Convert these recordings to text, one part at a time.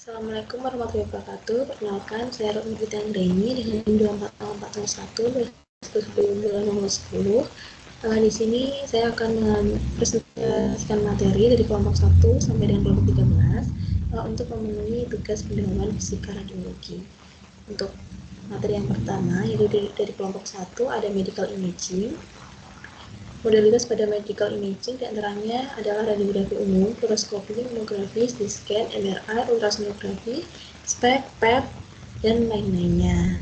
Assalamualaikum warahmatullahi wabarakatuh. Perkenalkan, saya Rutmita Anggraini dengan 2441 nomor 10. Di sini saya akan mempresentasikan materi dari kelompok 1 sampai dengan kelompok 13 untuk memenuhi tugas pendahuluan fisika radiologi. Untuk materi yang pertama, yaitu dari kelompok 1 ada medical imaging. Modalitas pada medical imaging diantaranya adalah radiografi umum, fluoroskopi, mamografi, CT scan, MRI, ultrasonografi, SPECT, PET, dan lain-lainnya.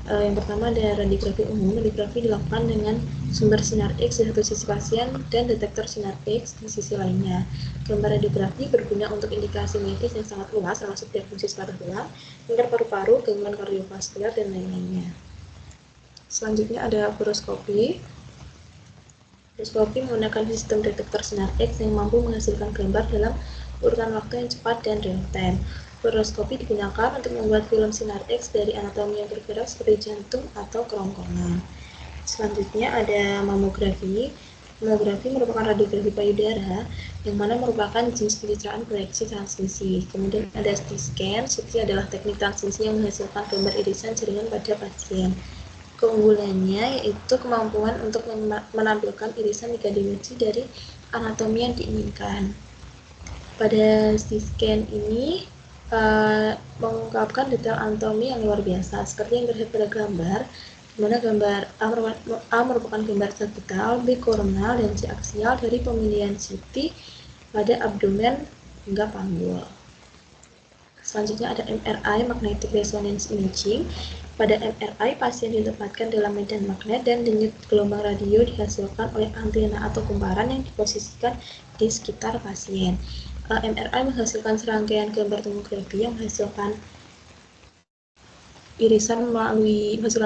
Yang pertama ada radiografi umum. Radiografi dilakukan dengan sumber sinar X di satu sisi pasien dan detektor sinar X di sisi lainnya. Gambar radiografi berguna untuk indikasi medis yang sangat luas, termasuk diagnosis patah tulang, kanker paru-paru, gangguan kardiovaskular, dan lain-lainnya. Selanjutnya ada fluoroskopi. Fluoroskopi menggunakan sistem detektor sinar X yang mampu menghasilkan gambar dalam urutan waktu yang cepat dan real time. Fluoroskopi digunakan untuk membuat film sinar X dari anatomi yang bergerak seperti jantung atau kerongkongan. Selanjutnya ada mamografi. Mamografi merupakan radiografi payudara yang mana merupakan jenis pencitraan proyeksi transmisi. Kemudian ada CT scan. CT adalah teknik transmisi yang menghasilkan gambar irisan jaringan pada pasien. Keunggulannya yaitu kemampuan untuk menampilkan irisan 3 dimensi dari anatomi yang diinginkan. Pada CT scan ini mengungkapkan detail anatomi yang luar biasa, seperti yang terlihat pada gambar, di mana gambar A merupakan gambar vertikal, B koronal, dan C aksial dari pemilihan CT pada abdomen hingga panggul. Selanjutnya ada MRI, Magnetic Resonance Imaging. Pada MRI, pasien ditempatkan dalam medan magnet dan denyut gelombang radio dihasilkan oleh antena atau kumparan yang diposisikan di sekitar pasien. MRI menghasilkan serangkaian gambar tomografi yang menghasilkan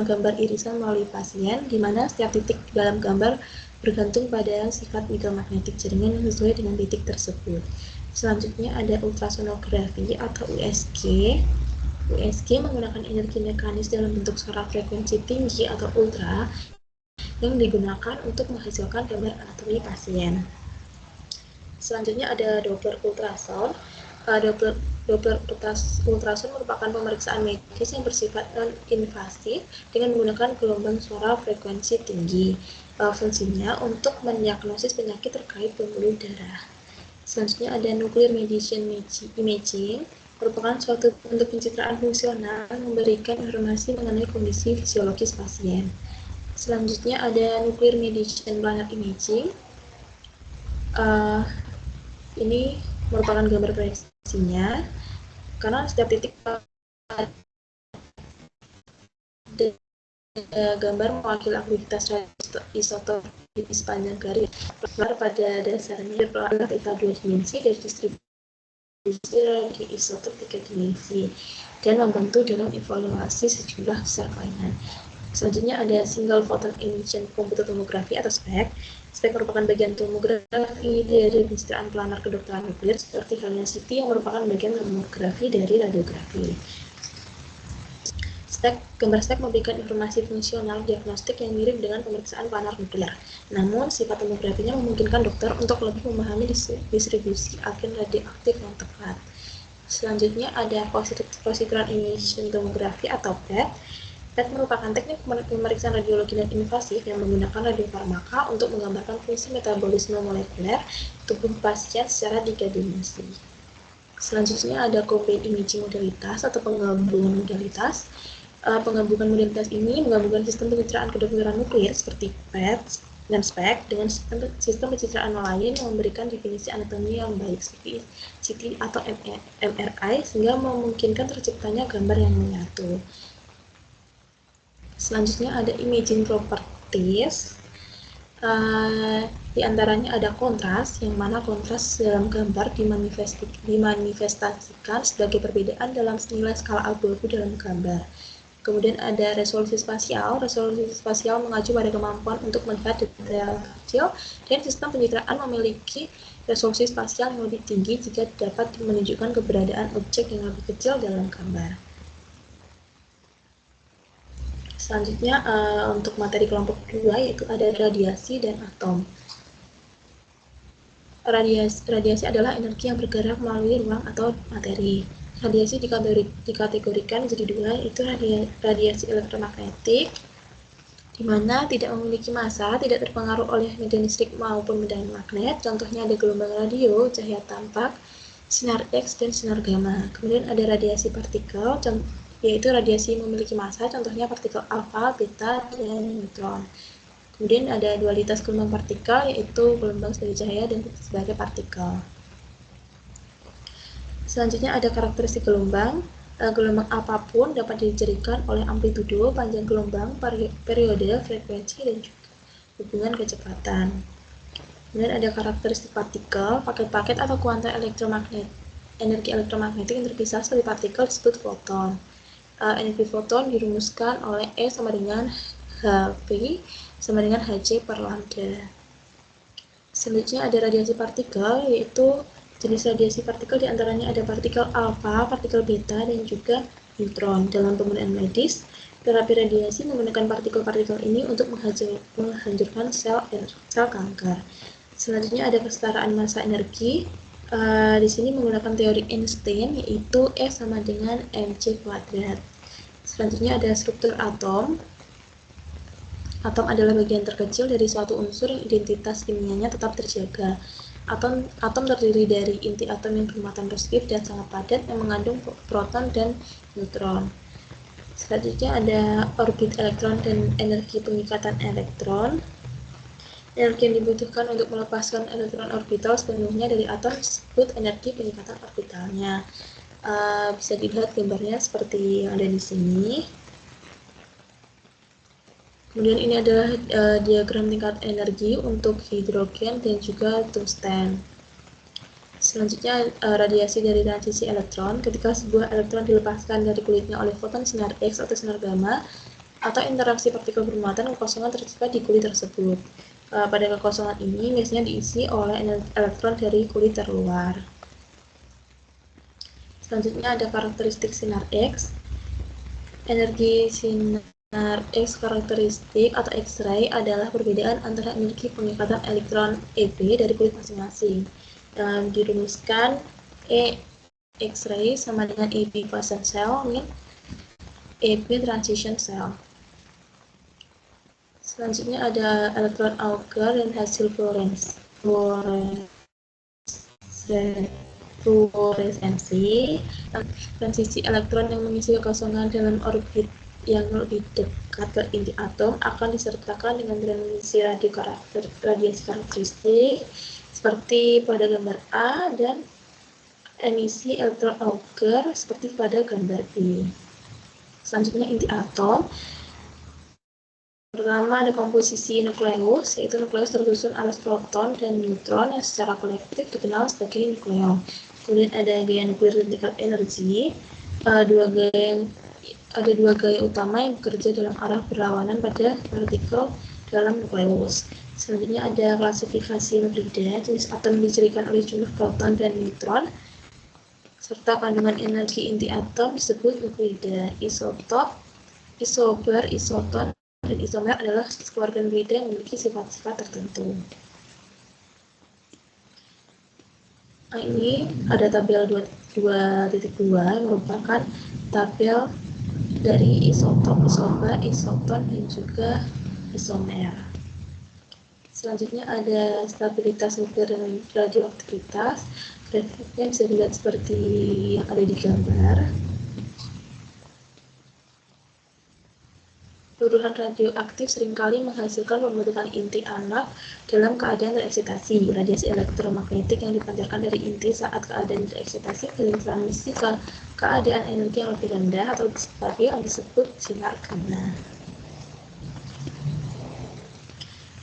gambar irisan melalui pasien, di mana setiap titik dalam gambar bergantung pada sifat mikromagnetik jaringan yang sesuai dengan titik tersebut. Selanjutnya ada ultrasonografi atau USG. USG menggunakan energi mekanis dalam bentuk suara frekuensi tinggi atau ultra yang digunakan untuk menghasilkan gambar anatomi pasien. Selanjutnya ada Doppler ultrasound. Doppler ultrasound merupakan pemeriksaan medis yang bersifat non-invasif dengan menggunakan gelombang suara frekuensi tinggi. Fungsinya untuk mendiagnosis penyakit terkait pembuluh darah. Selanjutnya ada nuclear medicine imaging, merupakan suatu bentuk pencitraan fungsional yang memberikan informasi mengenai kondisi fisiologis pasien. Selanjutnya ada nuclear medicine planar imaging. Ini merupakan gambar proyeksinya, karena setiap titik gambar mewakili aktivitas isotop di sepanjang garis. Pada dasarnya adalah peta 2 dimensi dari distribusi di isotop 3 dimensi dan membantu dalam evaluasi sejumlah besar kelainan. Selanjutnya ada single photon emission computed tomography atau SPECT. SPECT merupakan bagian tomografi dari pencitraan planar kedokteran nuklir, seperti halnya CT yang merupakan bagian tomografi dari radiografi. Gambar SPECT memberikan informasi fungsional diagnostik yang mirip dengan pemeriksaan planar nuklir. Namun, sifat tomografinya memungkinkan dokter untuk lebih memahami distribusi agen radioaktif yang tepat. Selanjutnya ada positron emission tomography atau PET. PET merupakan teknik pemeriksaan radiologi dan invasif yang menggunakan radiofarmaka untuk menggambarkan fungsi metabolisme molekuler tubuh pasien secara 3 dimensi. Selanjutnya ada combined imaging modalitas atau penggabungan modalitas. Penggabungan modalitas ini menggabungkan sistem pencitraan kedokteran nuklir seperti PET dan SPECT dengan sistem pencitraan lain yang memberikan definisi anatomi yang baik seperti CT atau MRI sehingga memungkinkan terciptanya gambar yang menyatu. Selanjutnya ada imaging properties. Di antaranya ada kontras, yang mana kontras dalam gambar dimanifestasikan sebagai perbedaan dalam nilai skala abu-abu dalam gambar. Kemudian ada resolusi spasial. Resolusi spasial mengacu pada kemampuan untuk melihat detail kecil, dan sistem pencitraan memiliki resolusi spasial yang lebih tinggi jika dapat menunjukkan keberadaan objek yang lebih kecil dalam gambar. Selanjutnya untuk materi kelompok 2 yaitu ada radiasi dan atom. Radiasi adalah energi yang bergerak melalui ruang atau materi. Radiasi dikategorikan menjadi dua, yaitu radiasi elektromagnetik, di mana tidak memiliki massa, tidak terpengaruh oleh medan listrik maupun medan magnet. Contohnya ada gelombang radio, cahaya tampak, sinar X, dan sinar gamma. Kemudian ada radiasi partikel, yaitu radiasi memiliki massa, contohnya partikel alfa, beta, dan neutron. Kemudian ada dualitas gelombang partikel, yaitu gelombang sebagai cahaya dan sebagai partikel. Selanjutnya ada karakteristik gelombang. Gelombang apapun dapat dicirikan oleh amplitudo, panjang gelombang, periode, frekuensi, dan juga hubungan kecepatan. Kemudian ada karakteristik partikel. Paket-paket atau kuantum energi elektromagnetik yang terpisah sebagai partikel disebut foton. Energi foton dirumuskan oleh E sama dengan Hp sama dengan Hc per lambda. Selanjutnya ada radiasi partikel, yaitu jenis radiasi partikel diantaranya ada partikel alfa, partikel beta, dan juga neutron. Dalam penggunaan medis, terapi radiasi menggunakan partikel-partikel ini untuk menghancurkan sel kanker. Selanjutnya ada kesetaraan massa energi. Di sini menggunakan teori Einstein, yaitu E sama dengan mc kuadrat. Selanjutnya ada struktur atom. Atom adalah bagian terkecil dari suatu unsur yang identitas kimianya tetap terjaga. Atom terdiri dari inti atom yang bermuatan positif dan sangat padat yang mengandung proton dan neutron. Selanjutnya ada orbit elektron dan energi pengikatan elektron. Energi yang dibutuhkan untuk melepaskan elektron orbital sepenuhnya dari atom disebut energi pengikatan orbitalnya. Bisa dilihat gambarnya seperti yang ada di sini. Kemudian ini adalah diagram tingkat energi untuk hidrogen dan juga tungsten. Selanjutnya radiasi dari transisi elektron. Ketika sebuah elektron dilepaskan dari kulitnya oleh foton sinar X atau sinar gamma, atau interaksi partikel bermuatan, kekosongan tercipta di kulit tersebut. Pada kekosongan ini biasanya diisi oleh elektron dari kulit terluar. Selanjutnya ada karakteristik sinar X. Energi sinar X karakteristik atau X-ray adalah perbedaan antara energi pengikatan elektron EB dari kulit masing-masing. Dirumuskan E X-ray sama dengan EB quiescent cell min EB transition cell. Selanjutnya ada elektron Auger dan hasil fluoresensi. Transisi elektron yang mengisi kekosongan dalam orbit yang lebih dekat ke inti atom akan disertakan dengan transisi radiasi karakteristik seperti pada gambar A dan emisi elektron Auger seperti pada gambar B. Selanjutnya inti atom. Pertama ada komposisi nukleus, yaitu nukleus tersusun atas proton dan neutron yang secara kolektif dikenal sebagai nukleon. Kemudian ada gaya nuklir dan tingkat energi. Ada dua gaya utama yang bekerja dalam arah berlawanan pada partikel dalam nukleus. Selanjutnya ada klasifikasi nuklida, jenis atom yang dicirikan oleh jumlah proton dan neutron, serta kandungan energi inti atom disebut nuklida. Isotop, isobar, isoton, dan isomer adalah keluarga nuklida yang memiliki sifat-sifat tertentu. Ini ada tabel 2.2 merupakan tabel dari isotop, isobar, isoton, dan juga isomer. Selanjutnya ada stabilitas nuklir dan radioaktivitas. Grafiknya bisa dilihat seperti yang ada di gambar. Tuduhan radioaktif seringkali menghasilkan pembentukan inti anak dalam keadaan tereksitasi. Radiasi elektromagnetik yang dipancarkan dari inti saat keadaan tereksitasi bertransmisi ke keadaan energi yang lebih rendah atau lebih stabil yang disebut sinar gamma.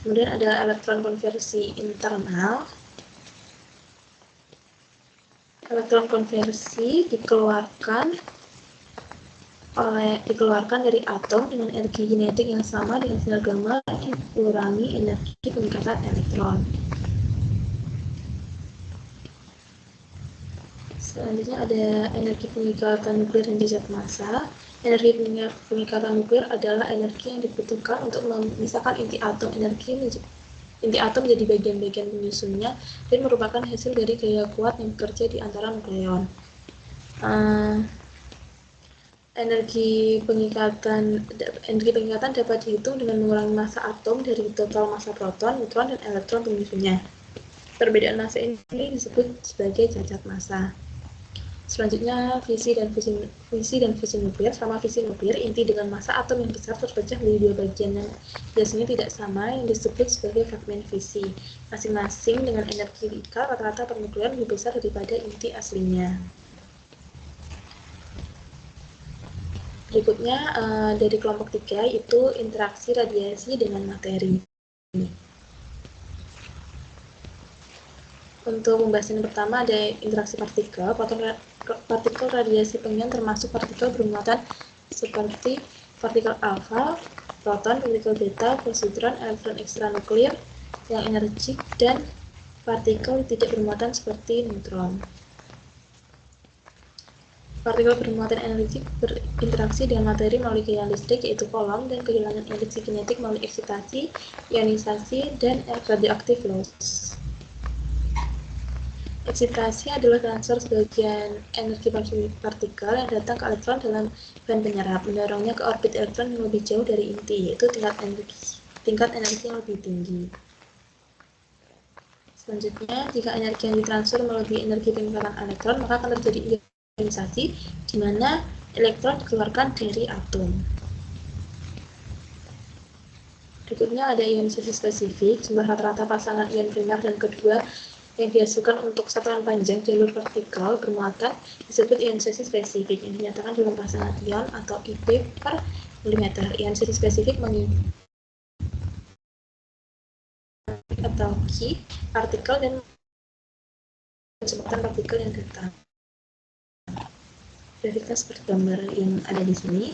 Kemudian ada elektron konversi internal. Elektron konversi dikeluarkan dari atom dengan energi kinetik yang sama dengan sinar gamma dikurangi energi pengikatan elektron. Selanjutnya ada energi pengikatan nuklir dan zat massa. Energi pengikatan nuklir adalah energi yang dibutuhkan untuk memisahkan inti atom. Inti atom menjadi bagian-bagian penyusunnya dan merupakan hasil dari gaya kuat yang bekerja di antara nukleon. Energi pengikatan dapat dihitung dengan mengurangi massa atom dari total massa proton, neutron, dan elektron penyusunnya. Perbedaan massa ini disebut sebagai cacat massa. Selanjutnya, fisi dan fusi nuklir. Sama fisi nuklir, inti dengan massa atom yang besar terpecah menjadi dua bagian yang biasanya tidak sama yang disebut sebagai fragmen fisi. Masing-masing dengan energi Rika rata-rata pernuklean lebih besar daripada inti aslinya. Berikutnya dari kelompok 3 itu interaksi radiasi dengan materi. Untuk pembahasan yang pertama ada interaksi partikel. Partikel radiasi pengion termasuk partikel bermuatan seperti partikel alfa, proton, partikel beta, positron, elektron ekstranuklir yang energik, dan partikel tidak bermuatan seperti neutron. Partikel bermuatan energik berinteraksi dengan materi melalui gaya listrik, yaitu Coulomb, dan kehilangan energi kinetik melalui eksitasi, ionisasi, dan radioaktif loss. Eksitasi adalah transfer sebagian energi partikel yang datang ke elektron dalam bahan penyerap, mendorongnya ke orbit elektron yang lebih jauh dari inti, yaitu tingkat energi yang lebih tinggi. Selanjutnya, jika energi yang ditransfer melebihi energi peningkatan elektron, maka akan terjadi ionisasi, di mana elektron dikeluarkan dari atom. Berikutnya ada ionisasi spesifik. Jumlah rata-rata pasangan ion primer dan kedua yang dihasilkan untuk satuan panjang jalur vertikal bermuatan disebut ionisasi spesifik, yang dinyatakan dalam pasangan ion atau IP per milimeter. Ionisasi spesifik atau Ki partikel dan kecepatan partikel yang datang. Grafiknya seperti gambar yang ada di sini.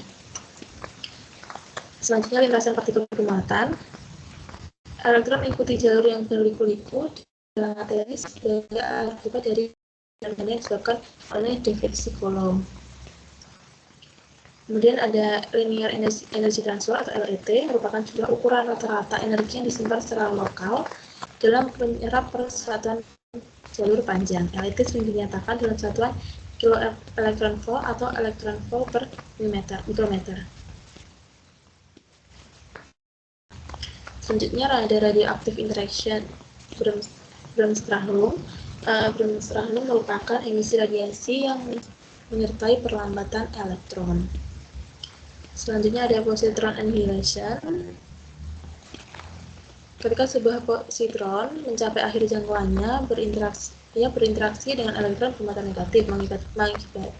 Selanjutnya, lintasan partikel bermuatan. Elektron mengikuti jalur yang berliku-liku dalam materi sebagai akibat dari yang disebabkan oleh defleksi Coulomb. Kemudian ada linear energy transfer atau LET, merupakan jumlah ukuran rata-rata energi yang disimpan secara lokal dalam penyerap per satuan jalur panjang. LET sering dinyatakan dalam satuan kilo elektron volt atau elektron volt per mikrometer. Selanjutnya ada radioactive interaction. Bremsstrahlung merupakan emisi radiasi yang menyertai perlambatan elektron. Selanjutnya ada positron annihilation. Ketika sebuah positron mencapai akhir jangkauannya, berinteraksi dengan elektron bermuatan negatif,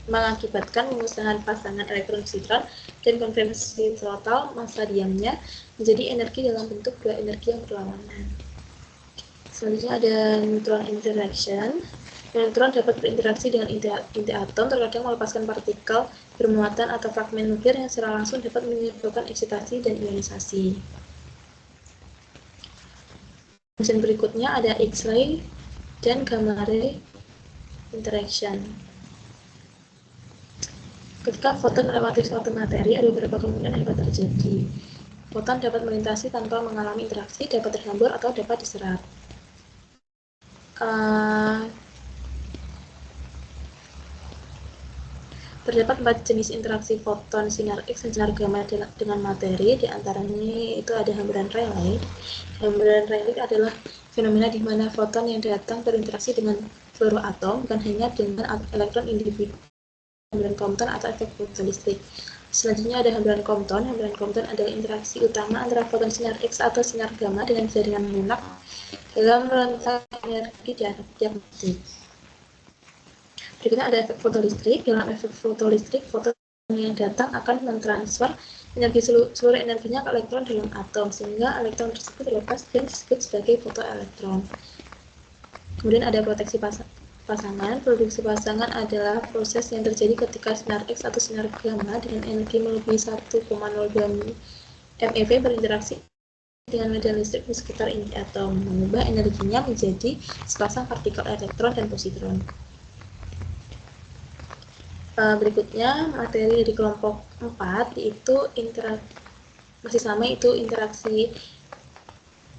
mengakibatkan pemusnahan pasangan elektron-positron dan konversi total massa diamnya menjadi energi dalam bentuk dua energi yang berlawanan. Selanjutnya ada neutron interaction. Neutron dapat berinteraksi dengan inti atom, terkadang melepaskan partikel bermuatan atau fragmen nuklir yang secara langsung dapat menyebabkan eksitasi dan ionisasi. Kemudian berikutnya ada X-ray dan gamma ray interaction. Ketika foton melewati suatu materi, ada beberapa kemungkinan yang dapat terjadi. Foton dapat melintasi tanpa mengalami interaksi, dapat terhambur, atau dapat diserap. Terdapat 4 jenis interaksi foton sinar X dan sinar gamma dengan materi, di antaranya itu ada hamburan Rayleigh. Hamburan Rayleigh adalah fenomena di mana foton yang datang berinteraksi dengan seluruh atom, bukan hanya dengan elektron individu. Hamburan Compton atau efek fotolistrik. Selanjutnya ada hamburan Compton. Hamburan Compton adalah interaksi utama antara foton sinar X atau sinar gamma dengan jaringan lunak dalam rentang energi diagnostik. Berikutnya ada efek fotolistrik. Dalam efek fotolistrik, foton yang datang akan mentransfer seluruh energinya ke elektron dalam atom, sehingga elektron tersebut terlepas dan disebut sebagai fotoelektron. Kemudian ada proteksi pasangan. Produksi pasangan adalah proses yang terjadi ketika sinar X atau sinar gamma dengan energi melebihi 1,02 MeV berinteraksi dengan medan listrik di sekitar inti atom, mengubah energinya menjadi sepasang partikel elektron dan positron. Berikutnya materi di kelompok 4 yaitu masih sama, itu interaksi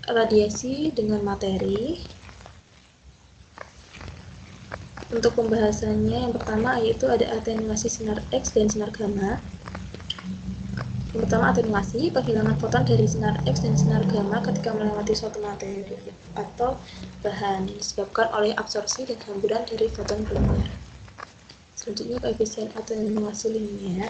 radiasi dengan materi. Untuk pembahasannya yang pertama yaitu ada atenuasi sinar X dan sinar gamma. Yang pertama atenuasi, penghilangan foton dari sinar X dan sinar gamma ketika melewati suatu materi atau bahan yang disebabkan oleh absorpsi dan hamburan dari foton primer. Selanjutnya koefisien atenuasi linier.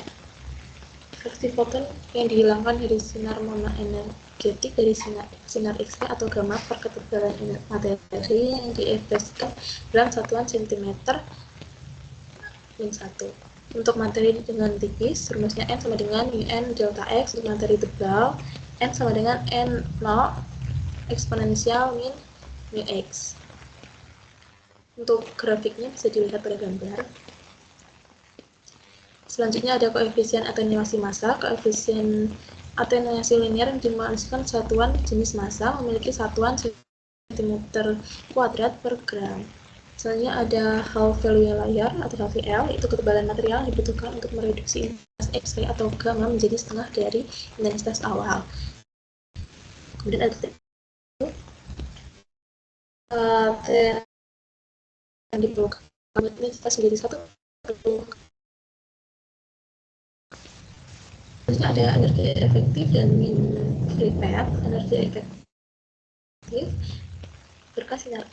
Refleksi foton yang dihilangkan dari sinar monoenergetik dari sinar X-ray atau gamma per ketebalan materi yang diekspresikan dalam satuan cm min 1. Untuk materi dengan tipis, rumusnya N sama dengan UN delta X. Untuk materi tebal, N sama dengan N0 eksponensial min mu X. Untuk grafiknya bisa dilihat pada gambar. Selanjutnya ada koefisien atenuasi massa. Koefisien atenuasi linier yang dimaksudkan satuan jenis massa memiliki satuan cm kuadrat per gram. Selanjutnya ada Hall value layar atau HVL, itu ketebalan material yang dibutuhkan untuk mereduksi intensitas X-ray atau gamma menjadi setengah dari intensitas awal. Kemudian ada yang diperlukan intensitas menjadi satu. Selanjutnya ada energi efektif dan min free path. Energi efektif berkas sinar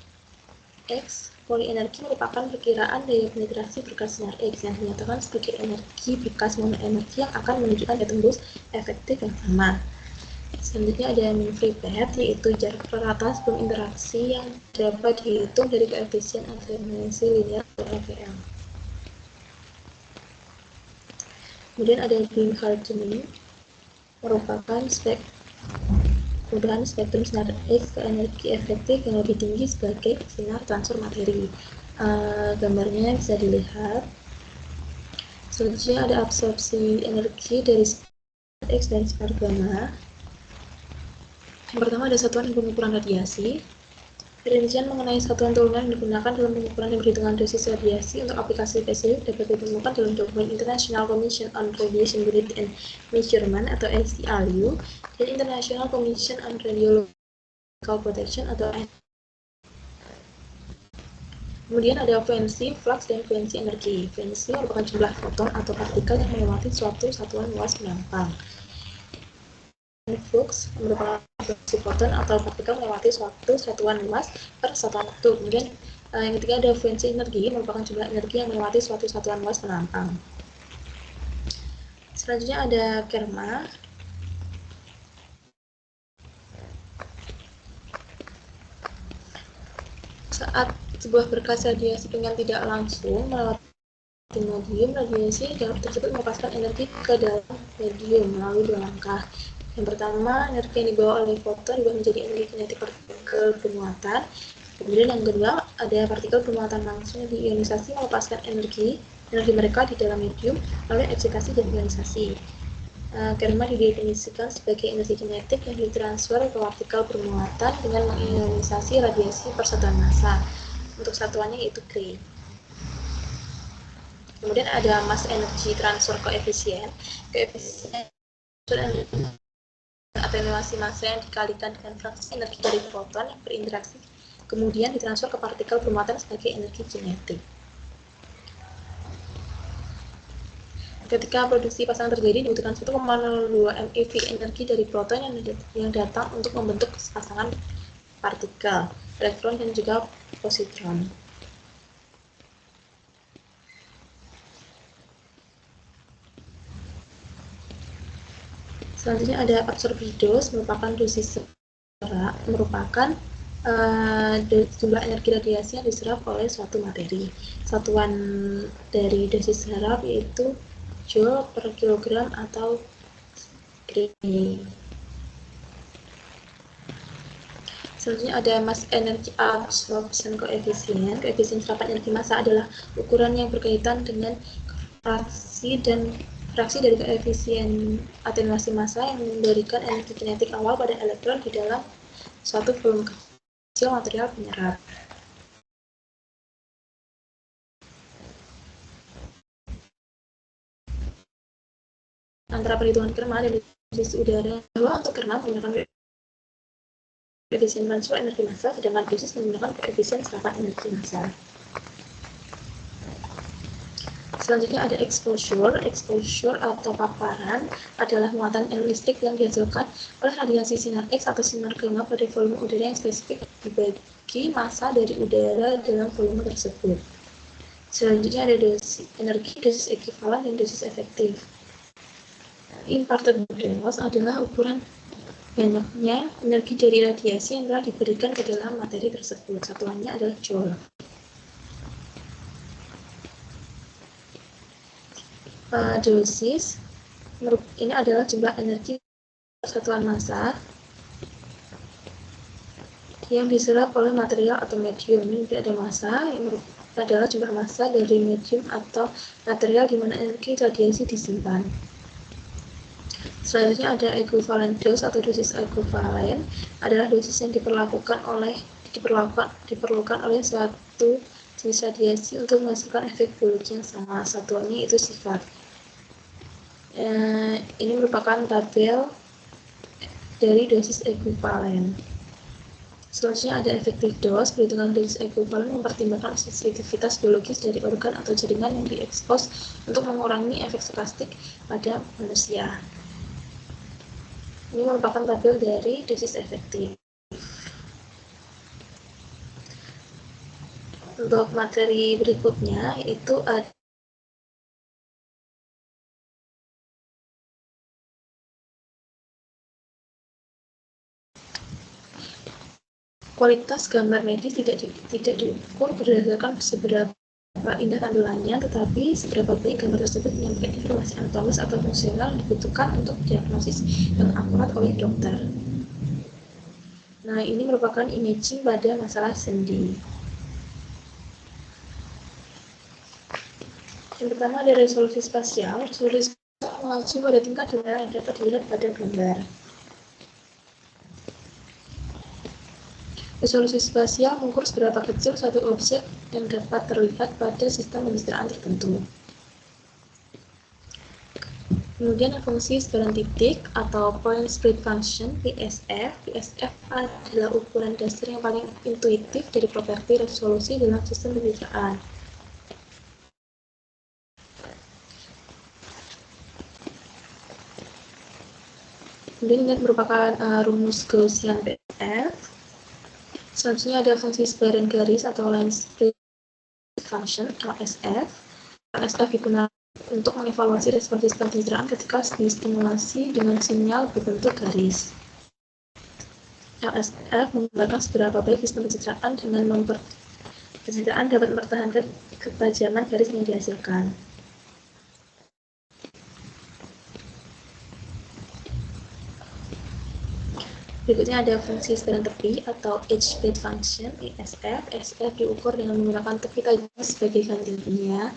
X. Polienergi merupakan perkiraan daya penetrasi berkas sinar X yang dinyatakan sebagai energi berkas monoenergi yang akan menunjukkan daya tembus efektif yang sama. Selanjutnya ada mean free path, yaitu jarak rata sebelum interaksi yang dapat dihitung dari koefisien atenuasi linier atau LVL. Kemudian ada beam hardening, merupakan perubahan spektrum sinar X ke energi efektif yang lebih tinggi sebagai sinar transfer materi. Gambarnya bisa dilihat. Selanjutnya ada absorpsi energi dari sinar X dan sinar gamma. Yang pertama ada satuan pengukuran radiasi. Perincian mengenai satuan turunan yang digunakan dalam pengukuran dan perhitungan dosis radiasi untuk aplikasi spesifik dapat ditemukan dalam dokumen International Commission on Radiation Unit and Measurement atau ICRU dan International Commission on Radiological Protection atau ICRU. Kemudian ada frekuensi, flux, dan frekuensi energi. Frekuensi merupakan jumlah foton atau partikel yang melewati suatu satuan luas penampang. Flux merupakan frekuensi foton atau partikel melewati suatu satuan luas per satuan waktu. Kemudian yang ketiga ada frekuensi energi, merupakan jumlah energi yang melewati suatu satuan luas penampang. Selanjutnya ada kerma. Saat sebuah berkas radiasi dengan tidak langsung melewati medium, radiasi tersebut melepaskan energi ke dalam medium melalui dua langkah. Yang pertama, energi yang dibawa oleh foton diubah menjadi energi kinetik partikel bermuatan. Kemudian yang kedua, ada partikel bermuatan langsung yang diionisasi melepaskan energi mereka di dalam medium melalui eksitasi dan ionisasi. Kerma didefinisikan sebagai energi kinetik yang ditransfer ke partikel bermuatan dengan mengionisasi radiasi persatuan massa. Untuk satuannya yaitu Gray. Kemudian ada mass energy transfer koefisien. Koefisien atenuasi massa yang dikalikan dengan fraksi energi dari foton yang berinteraksi kemudian ditransfer ke partikel bermuatan sebagai energi kinetik. Ketika produksi pasangan terjadi, dibutuhkan 1,02 MeV energi dari proton yang datang untuk membentuk pasangan partikel, elektron dan juga positron. Selanjutnya ada absorpsi dos, merupakan dosis serap, merupakan jumlah energi radiasi yang diserap oleh suatu materi. Satuan dari dosis serap yaitu joule per kilogram atau Gray. Selanjutnya ada mass energy absorption coefficient. Koefisien serapan energi massa adalah ukuran yang berkaitan dengan fraksi dari koefisien atenuasi massa yang memberikan energi kinetik awal pada elektron di dalam suatu volume kecil material penyerap. Antara perhitungan kerma dan dosis udara, bahwa untuk kerma menggunakan koefisien transfer energi massa, sedangkan dosis menggunakan koefisien serapan energi massa. Selanjutnya ada exposure. Exposure atau paparan adalah muatan listrik yang dihasilkan oleh radiasi sinar X atau sinar gamma pada volume udara yang spesifik dibagi massa dari udara dalam volume tersebut. Selanjutnya ada dosis energi, dosis ekuivalen, dan dosis efektif. Imparted dose adalah ukuran banyaknya energi dari radiasi yang telah diberikan ke dalam materi tersebut. Satuannya adalah joule. Dosis ini adalah jumlah energi satuan massa yang diserap oleh material atau medium. Ini tidak ada massa, yang adalah jumlah massa dari medium atau material di mana energi radiasi disimpan. Selanjutnya ada equivalent dose atau dosis ekuivalen, adalah dosis yang diperlukan oleh suatu jenis radiasi untuk menghasilkan efek biologi yang sama. Satuannya itu sifat. Ini merupakan tabel dari dosis ekuivalen. Selanjutnya ada effective dose. Perhitungan dosis ekuivalen mempertimbangkan sensitivitas biologis dari organ atau jaringan yang diekspos untuk mengurangi efek stokastik pada manusia. Ini merupakan tabel dari dosis efektif. Untuk materi berikutnya yaitu ada kualitas gambar medis tidak diukur berdasarkan seberapa indah tampilannya, tetapi seberapa baik gambar tersebut menyampaikan informasi anatomis atau fungsional dibutuhkan untuk diagnosis yang akurat oleh dokter. Nah, ini merupakan imaging pada masalah sendi. Yang pertama ada resolusi spasial. Resolusi spasial mengacu pada tingkat detail yang dapat dilihat pada gambar. Resolusi spasial mengukur seberapa kecil suatu objek yang dapat terlihat pada sistem pencitraan tertentu. Kemudian fungsi sebaran titik atau point spread function (PSF). PSF adalah ukuran dasar yang paling intuitif dari properti resolusi dalam sistem pencitraan. Kemudian ini merupakan rumus Gaussian PSF. Selanjutnya ada fungsi sebaran garis atau line spread function (LSF). LSF digunakan untuk mengevaluasi respon sistem pencitraan ketika distimulasi dengan sinyal berbentuk garis. LSF menggambarkan seberapa baik sistem pencitraan pencitraan dapat mempertahankan ketajaman garis yang dihasilkan. Berikutnya ada fungsi sebaran tepi atau edge spread function (ESF). ESF diukur dengan menggunakan tepi tajam sebagai gantinya.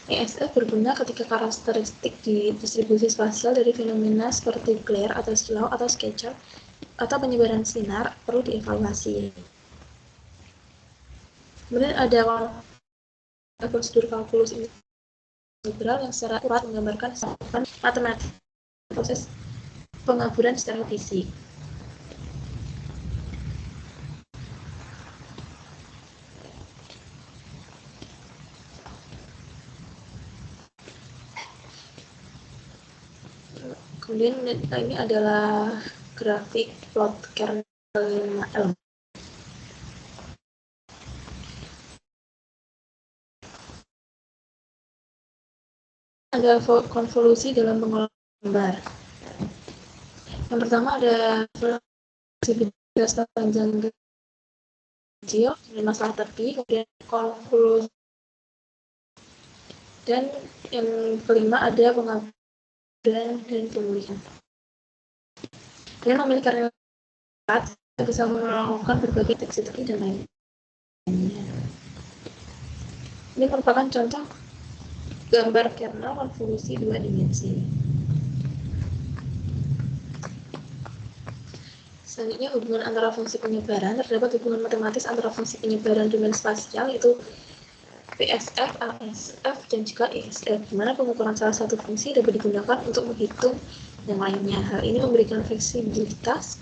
ESF berguna ketika karakteristik di distribusi spasial dari fenomena seperti glare atau slow atau scatter atau penyebaran sinar perlu dievaluasi. Kemudian ada prosedur kalkulus integral yang secara akurat menggambarkan matematik proses pengaburan secara fisik. Kemudian ini adalah grafik plot kernel 5L. Ada konvolusi dalam mengolah gambar. Yang pertama ada fleksibilitas panjang kecil dengan masalah tepi, kemudian konvolusi, dan yang kelima ada pengaburan dan pemulihan. Dengan memiliki karya kita bisa melakukan berbagai teksi dan lainnya. Ini merupakan contoh gambar kernel konvolusi 2 dimensi. Selanjutnya hubungan antara fungsi penyebaran. Terdapat hubungan matematis antara fungsi penyebaran domain spasial yaitu PSF, LSF, dan juga ESF, di mana pengukuran salah satu fungsi dapat digunakan untuk menghitung yang lainnya. Hal ini memberikan fleksibilitas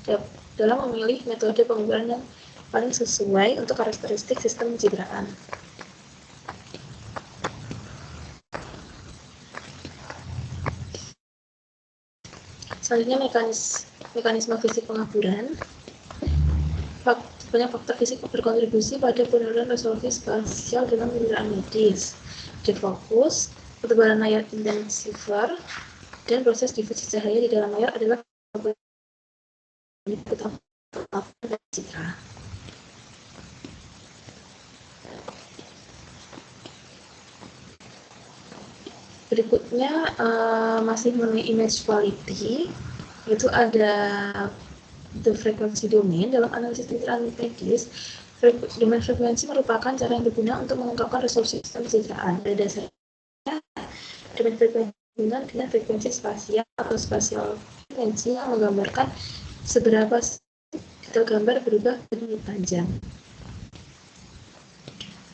dalam memilih metode pengukuran yang paling sesuai untuk karakteristik sistem pencitraan. Selanjutnya mekanisme fisik pengaburan. Banyak faktor fisik berkontribusi pada penurunan resolusi spasial dalam pencitraan medis. Defokus, ketebalan layar intensiver, dan proses difusi cahaya di dalam layar adalah citra. Berikutnya masih mengenai image quality, yaitu ada the frequency domain. Dalam analisis pencitraan medis, domain frekuensi merupakan cara yang digunakan untuk mengungkapkan resolusi sistem pencitraan. Pada dasarnya, domain frekuensi dengan frekuensi spasial atau spasial frekuensi yang menggambarkan seberapa detail gambar berubah menjadi panjang.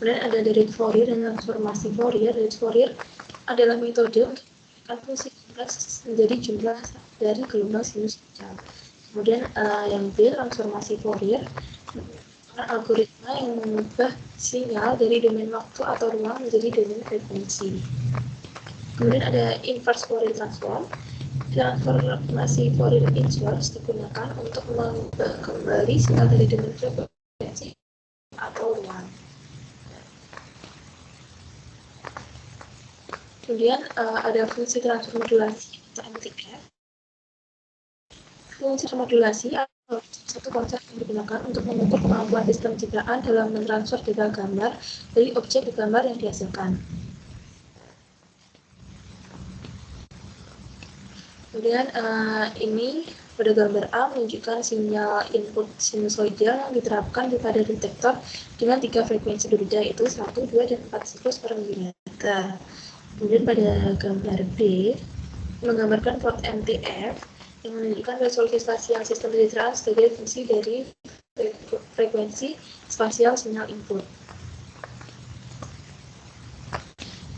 Kemudian ada dari Fourier dan transformasi Fourier. Dari Fourier adalah metode untuk menjadikan fungsi jumlah menjadi jumlah dari gelombang sinusoidal. Kemudian yang B, transformasi Fourier, algoritma yang mengubah sinyal dari domain waktu atau ruang menjadi domain frekuensi. Kemudian ada inverse Fourier transform. Transformasi Fourier inverse digunakan untuk mengubah kembali sinyal dari domain frekuensi atau ruang. Kemudian ada fungsi transfer modulasi atau MTF. Fungsi transmodulasi adalah satu konsep yang digunakan untuk mengukur kemampuan sistem pencitraan dalam mentransfer data gambar dari objek ke gambar yang dihasilkan. Kemudian ini pada gambar A menunjukkan sinyal input sinusoidal yang diterapkan pada detektor dengan 3 frekuensi berbeda, yaitu 1, 2, dan 4 siklus per milimeter. Kemudian pada gambar B menggambarkan plot MTF yang menunjukkan resolusi spasial sistem pencitraan sebagai fungsi dari frekuensi spasial sinyal input.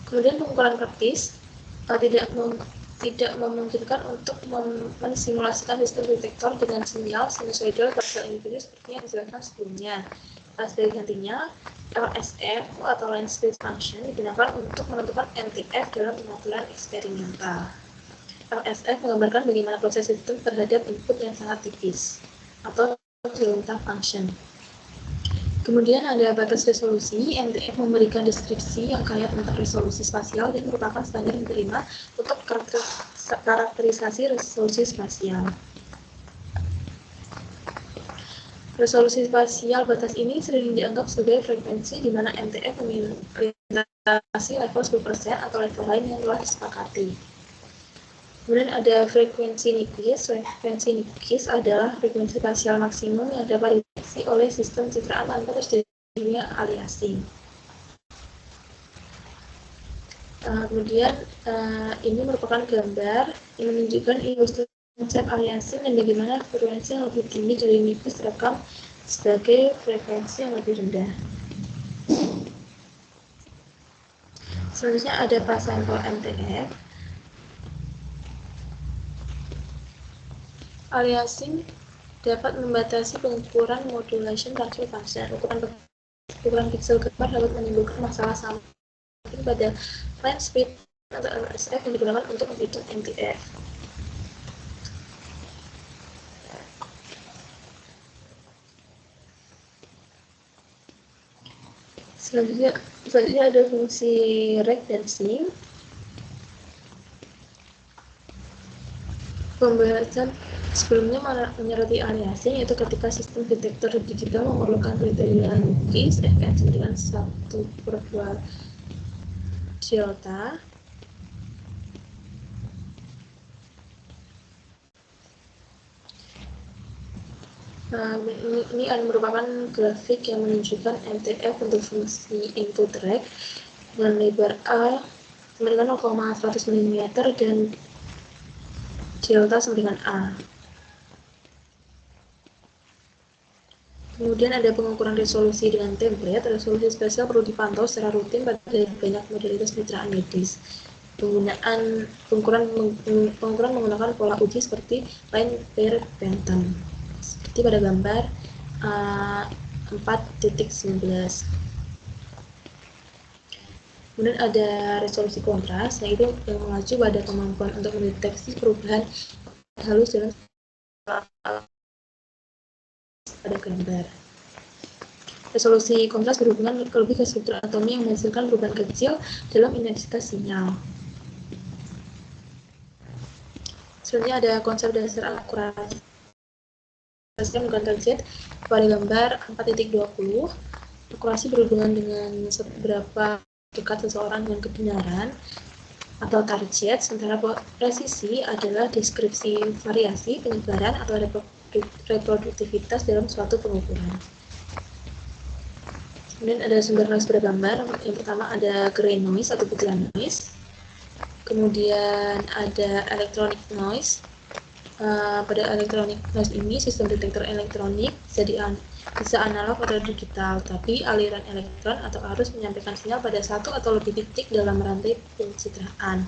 Kemudian pengukuran praktis tidak memungkinkan untuk mensimulasikan sistem detektor dengan sinyal sinusoidal pada individu seperti yang dijelaskan sebelumnya. Sebagai gantinya, LSF atau line space function digunakan untuk menentukan MTF dalam pengaturan eksperimental. LSF menggambarkan bagaimana proses sistem terhadap input yang sangat tipis atau delta function. Kemudian ada batas resolusi. MTF memberikan deskripsi yang kaya tentang resolusi spasial dan merupakan standar yang diterima untuk karakterisasi resolusi spasial. Resolusi spasial batas ini sering dianggap sebagai frekuensi di mana MTF melintasi level 10% atau level lain yang telah disepakati. Kemudian ada frekuensi Nyquist. Frekuensi Nyquist adalah frekuensi spasial maksimum yang dapat dideteksi oleh sistem citraan tanpa terjadinya aliasing. Kemudian ini merupakan gambar yang menunjukkan ilustrasi konsep aliasing dan bagaimana frekuensi yang lebih tinggi dari Nyquist terekam sebagai frekuensi yang lebih rendah. Selanjutnya ada pasampel MTF. Aliasing dapat membatasi pengukuran modulation transfer function. Ukuran pixel gambar dapat menimbulkan masalah sampling pada line speed atau LSF yang digunakan untuk menghitung MTF. Selanjutnya ada fungsi reg dan sink. Pembahasan sebelumnya menyoroti aliasing, yaitu ketika sistem detektor digital memerlukan kriteria Nyquist fn dengan 1/2 delta. Ini merupakan grafik yang menunjukkan MTF untuk fungsi input reg dengan lebar A sama dengan 0,100 mm dan delta sama dengan A. Kemudian ada pengukuran resolusi dengan template. Resolusi spasial perlu dipantau secara rutin pada banyak modalitas pencitraan medis. Pengukuran menggunakan pola uji seperti line per Benton, seperti pada gambar 4.19. Kemudian ada resolusi kontras, yaitu yang mengacu pada kemampuan untuk mendeteksi perubahan halus dalam pada gambar. Resolusi kontras berhubungan lebih ke struktur atomi yang menghasilkan perubahan kecil dalam intensitas sinyal. Selanjutnya ada konsep dasar akurasi menggunakan Z pada gambar 4.20. Akurasi berhubungan dengan seberapa dekat seseorang dengan kebenaran atau target, sementara presisi adalah deskripsi variasi, penyebaran, atau reproduktivitas dalam suatu pengukuran. Kemudian ada sumber noise pada gambar. Yang pertama ada gray noise atau putihan noise. Kemudian ada electronic noise. Pada electronic noise ini sistem detektor elektronik bisa analog atau digital, tapi aliran elektron atau arus menyampaikan sinyal pada satu atau lebih titik dalam rantai pencitraan.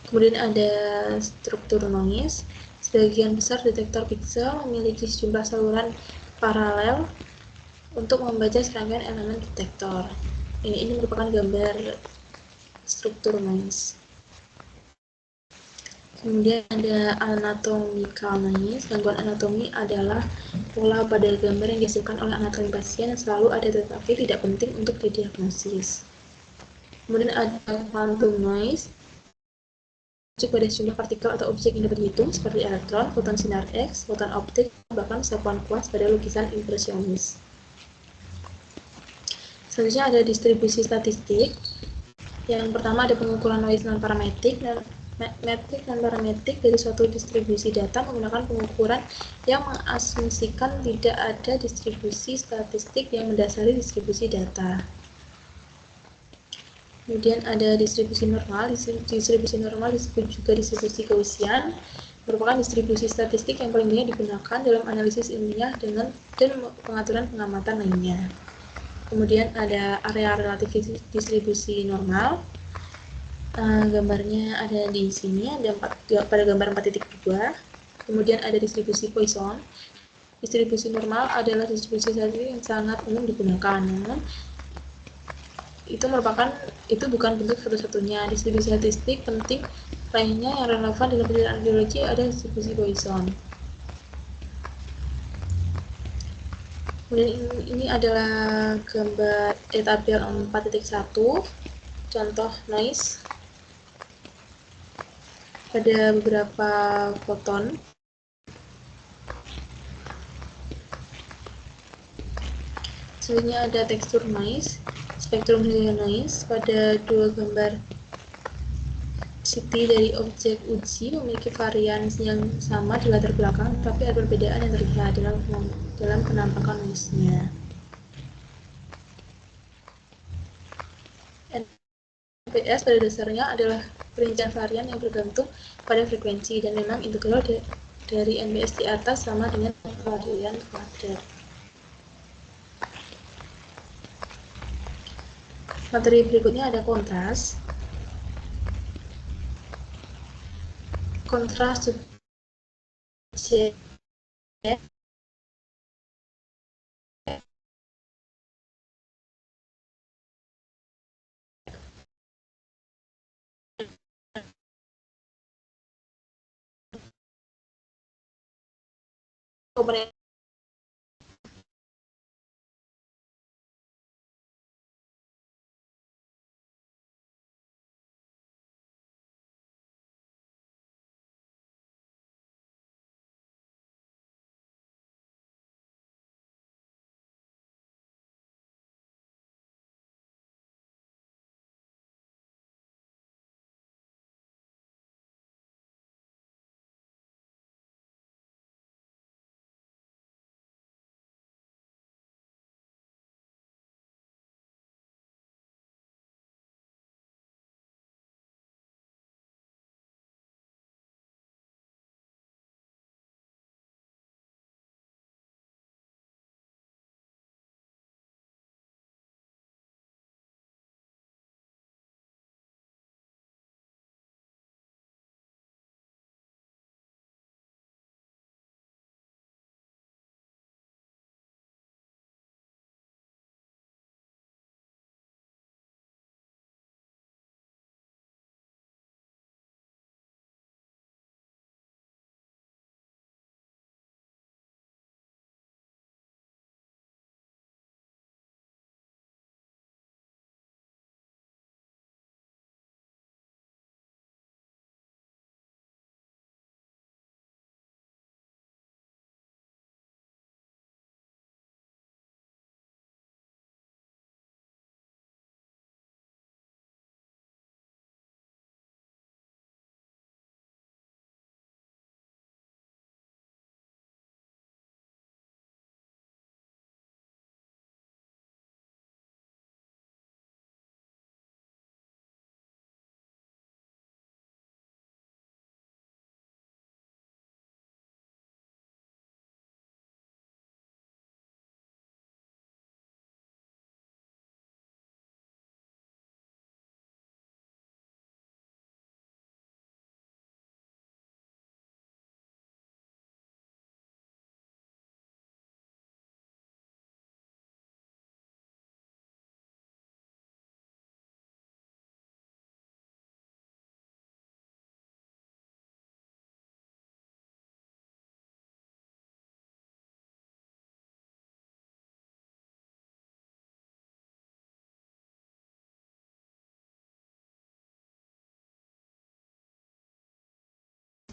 Kemudian ada struktur noise. Sebagian besar detektor pixel memiliki sejumlah saluran paralel untuk membaca serangkaian elemen detektor. Ini merupakan gambar struktur noise. Kemudian ada anatomical noise. Gangguan anatomi adalah pola pada gambar yang dihasilkan oleh anatomi pasien yang selalu ada tetapi tidak penting untuk didiagnosis. Kemudian ada quantum noise, pada sejumlah partikel atau objek yang dapat dihitung seperti elektron, foton sinar X, foton optik, bahkan sapuan kuas pada lukisan impresionis. Selanjutnya ada distribusi statistik. Yang pertama ada pengukuran noise non-parametrik. Metrik dan parametrik dari suatu distribusi data menggunakan pengukuran yang mengasumsikan tidak ada distribusi statistik yang mendasari distribusi data. Kemudian ada distribusi normal. Distribusi normal disebut juga distribusi Gaussian, merupakan distribusi statistik yang paling banyak digunakan dalam analisis ilmiah dan pengaturan pengamatan lainnya. Kemudian ada area relatif distribusi normal. Gambarnya ada di sini, ada pada gambar 4.2. Kemudian ada distribusi Poisson. Distribusi normal adalah distribusi statistik yang sangat umum digunakan, namun itu bukan bentuk satu-satunya. Distribusi statistik penting lainnya yang relevan dalam penelitian radiologi ada distribusi Poisson. Kemudian ini adalah gambar tabel 4.1 contoh noise pada beberapa foton. Selanjutnya ada tekstur noise, spektrum noise pada dua gambar CT dari objek uji memiliki varian yang sama di latar belakang, tapi ada perbedaan yang terlihat dalam penampakan noise-nya. NPS pada dasarnya adalah perincian varian yang bergantung pada frekuensi, dan memang integral dari NPS di atas sama dengan varian kuadrat. Materi berikutnya ada kontras. Kontras subjek komponen